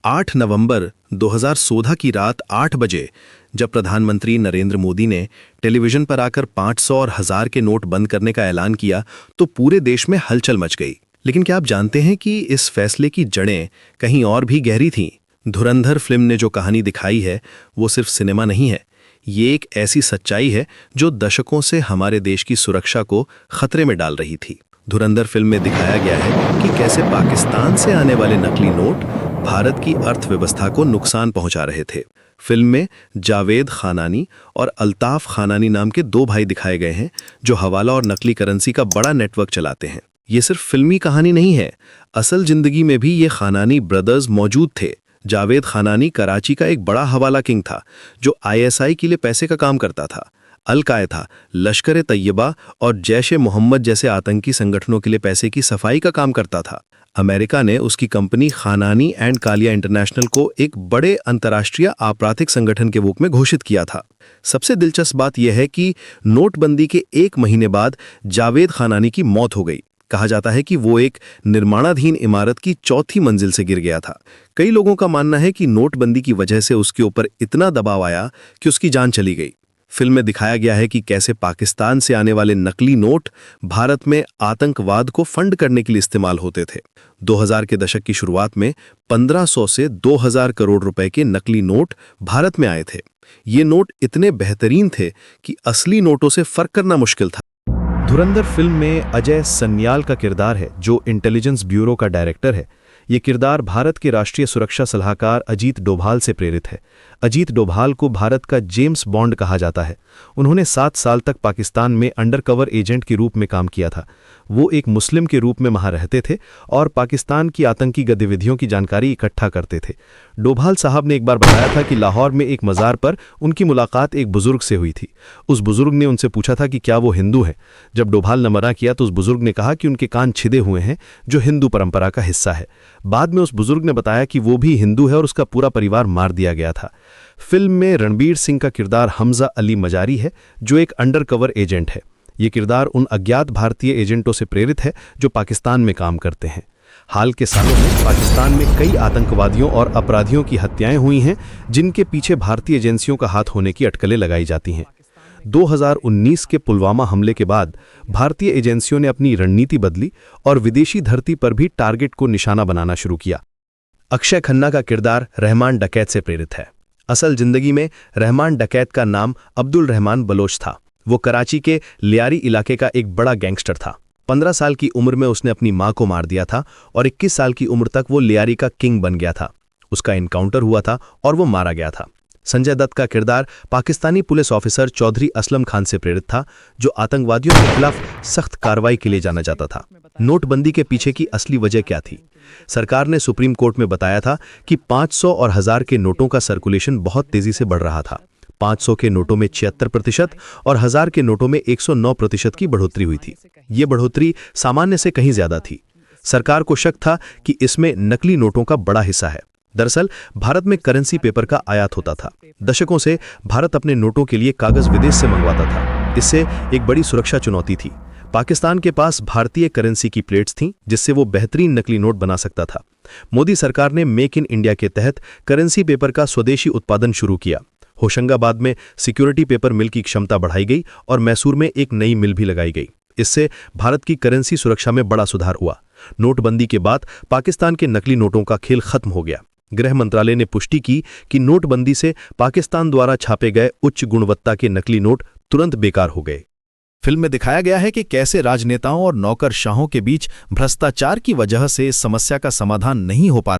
8 नवंबर 2016 की रात 8 बजे जब प्रधानमंत्री नरेंद्र मोदी ने टेलीविजन पर आकर 500 और 1000 के नोट बंद करने का ऐलान किया तो पूरे देश में हलचल मच गई। लेकिन क्या आप जानते हैं कि इस फैसले की जड़ें कहीं और भी गहरी थीं? धुरंधर फिल्म ने जो कहानी दिखाई है वो सिर्फ सिनेमा नहीं है, ये एक ऐसी सच्चाई है जो दशकों से हमारे देश की सुरक्षा को खतरे में डाल रही थी। धुरंधर फिल्म में दिखाया गया है कि कैसे पाकिस्तान से आने वाले नकली नोट भारत की अर्थव्यवस्था को नुकसान पहुंचा रहे थे। फिल्म में जावेद खानानी और अल्ताफ खानानी नाम के दो भाई दिखाए गए हैं जो हवाला और नकली करेंसी का बड़ा नेटवर्क चलाते हैं। ये सिर्फ फिल्मी कहानी नहीं है, असल जिंदगी में भी ये खानानी ब्रदर्स मौजूद थे। जावेद खानानी कराची का एक बड़ा हवाला किंग था जो ISI के लिए पैसे का काम करता था। अल-कायदा, लश्कर तैयबा और जैश ए मोहम्मद जैसे आतंकी संगठनों के लिए पैसे की सफाई का काम करता था। अमेरिका ने उसकी कंपनी खानानी एंड कालिया इंटरनेशनल को एक बड़े अंतर्राष्ट्रीय आपराधिक संगठन के रूप में घोषित किया था। सबसे दिलचस्प बात यह है कि नोटबंदी के 1 महीने बाद जावेद खानानी की मौत हो गई। कहा जाता है कि वो एक निर्माणाधीन इमारत की 4थी मंजिल से गिर गया था। कई लोगों का मानना है कि नोटबंदी की वजह से उसके ऊपर इतना दबाव आया कि उसकी जान चली गई। फिल्म में दिखाया गया है कि कैसे पाकिस्तान से आने वाले नकली नोट भारत में आतंकवाद को फंड करने के लिए इस्तेमाल होते थे। 2000 के दशक की शुरुआत में 1500 से 2000 करोड़ रुपए के नकली नोट भारत में आए थे। ये नोट इतने बेहतरीन थे कि असली नोटों से फर्क करना मुश्किल था। धुरंधर फिल्म में अजय सन्याल का किरदार है जो इंटेलिजेंस ब्यूरो का डायरेक्टर है। ये किरदार भारत के राष्ट्रीय सुरक्षा सलाहकार अजीत डोभाल से प्रेरित है। अजीत डोभाल को भारत का जेम्स बॉन्ड कहा जाता है। उन्होंने 7 साल तक पाकिस्तान में अंडरकवर एजेंट के रूप में काम किया था। वो एक मुस्लिम के रूप में वहां रहते थे और पाकिस्तान की आतंकी गतिविधियों की जानकारी इकट्ठा करते थे। डोभाल साहब ने एक बार बताया था कि लाहौर में एक मज़ार पर उनकी मुलाकात एक बुजुर्ग से हुई थी। उस बुजुर्ग ने उनसे पूछा था कि क्या वो हिंदू हैं। जब डोभाल ने मना किया तो उस बुजुर्ग ने कहा कि उनके कान छिदे हुए हैं जो हिंदू परंपरा का हिस्सा है। बाद में उस बुजुर्ग ने बताया कि वो भी हिंदू है और उसका पूरा परिवार मार दिया गया था। फिल्म में रणबीर सिंह का किरदार हमजा अली मजारी है जो एक अंडरकवर एजेंट है। ये किरदार उन अज्ञात भारतीय एजेंटों से प्रेरित है जो पाकिस्तान में काम करते हैं। हाल के सालों में पाकिस्तान में कई आतंकवादियों और अपराधियों की हत्याएं हुई हैं जिनके पीछे भारतीय एजेंसियों का हाथ होने की अटकलें लगाई जाती हैं। 2019 के पुलवामा हमले के बाद भारतीय एजेंसियों ने अपनी रणनीति बदली और विदेशी धरती पर भी टारगेट को निशाना बनाना शुरू किया। अक्षय खन्ना का किरदार रहमान डकैत से प्रेरित है। असल जिंदगी में रहमान डकैत का नाम अब्दुल रहमान बलोच था। वो कराची के लियारी इलाके का एक बड़ा गैंगस्टर था। 15 साल की उम्र में उसने अपनी मां को मार दिया था और 21 साल की उम्र तक वो लियारी का किंग बन गया था। उसका इनकाउंटर हुआ था और वो मारा गया था। संजय दत्त का किरदार पाकिस्तानी पुलिस ऑफिसर चौधरी असलम खान से प्रेरित था जो आतंकवादियों के खिलाफ सख्त कार्रवाई के लिए जाना जाता था। नोटबंदी के पीछे की असली वजह क्या थी? सरकार ने सुप्रीम कोर्ट में बताया था कि 500 और 1000 के नोटों का सर्कुलेशन बहुत तेजी से बढ़ रहा था। 500 के नोटों में 76% और 1000 के नोटों में 109% की बढ़ोतरी हुई थी। ये बढ़ोतरी सामान्य से कहीं ज्यादा थी। सरकार को शक था कि इसमें नकली नोटों का बड़ा हिस्सा है। दरअसल भारत में करेंसी पेपर का आयात होता था। दशकों से भारत अपने नोटों के लिए कागज विदेश से मंगवाता था। इससे एक बड़ी सुरक्षा चुनौती थी। पाकिस्तान के पास भारतीय करेंसी की प्लेट्स थीं जिससे वो बेहतरीन नकली नोट बना सकता था। मोदी सरकार ने मेक इन इंडिया के तहत करेंसी पेपर का स्वदेशी उत्पादन शुरू किया। होशंगाबाद में सिक्योरिटी पेपर मिल की क्षमता बढ़ाई गई और मैसूर में एक नई मिल भी लगाई गई। इससे भारत की करेंसी सुरक्षा में बड़ा सुधार हुआ। नोटबंदी के बाद पाकिस्तान के नकली नोटों का खेल खत्म हो गया। गृह मंत्रालय ने पुष्टि की कि नोटबंदी से पाकिस्तान द्वारा छापे गए उच्च गुणवत्ता के नकली नोट तुरंत बेकार हो गए। फिल्म में दिखाया गया है कि कैसे राजनेताओं और नौकरशाहों के बीच भ्रष्टाचार की वजह से इस समस्या का समाधान नहीं हो पा